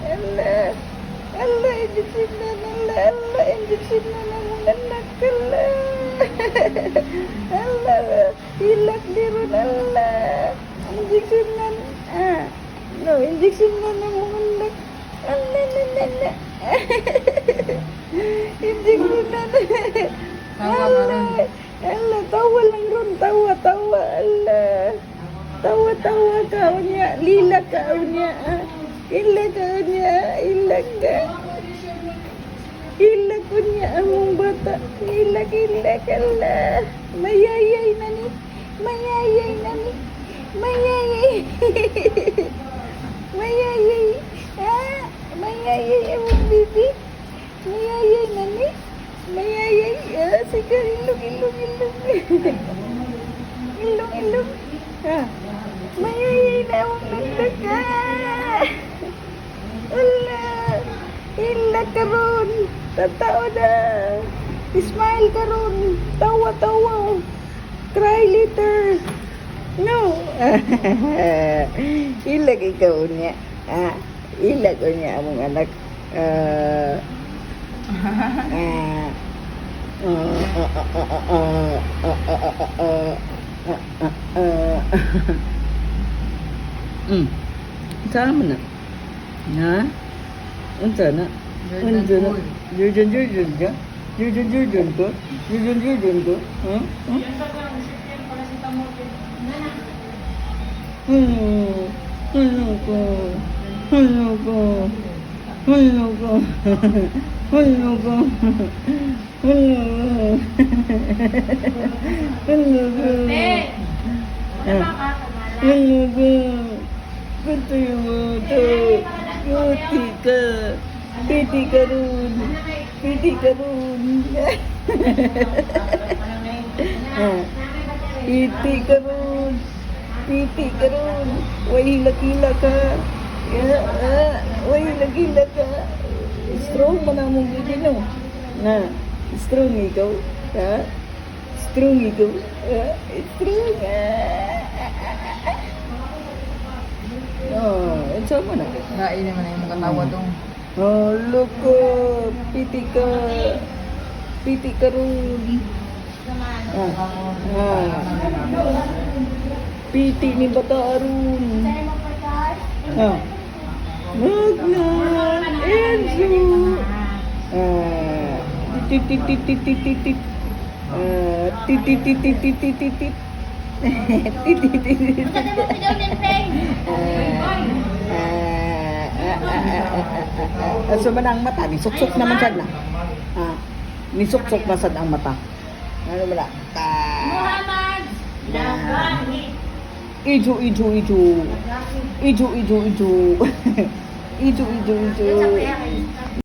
Allah, Allah, injection na, Allah, Allah, injection na naman, anak, Allah. Allah, hilak dirun, Allah. Injection na, no, injection na naman, anak. Allah, Allah. Injection na, Allah. Allah, tawa lang ron, tawa, Allah. Tawa ka niya, lila ka niya, ilag ka niya, ilag ka. Ilag ko niya among bata, ilag, Allah. Mayayay na ni, mayayay among bibi, mayayay na ni, mayayay, sige, ilong, ilong, mayayay na akong nagdaga. Wala. Hila ka ron. Tatao na. Smile ka ron. Tawa. Cry later. No. Ilag ikaw niya. Ilag ko niya among anak. Sama na. Ha? Unsa na? Unsa na? Jurjan ka? Jurjan ko? Ha? Piti karun. Way hilak-hilak ka. Way hilak-hilak ka. Strong man ang mong bibi, no? Strong ikaw. Strong ikaw. Strong. Ito mo na. Nain naman na yung mga tawa dong. Loko. Piti ka ron. Piti ni bata ron. Magnan. Enzo. Titit. So man ang mata, nisuksok naman sad na. Nisuksok na sad ang mata. Ano ba na? Muhammad. Ijo. Ijo.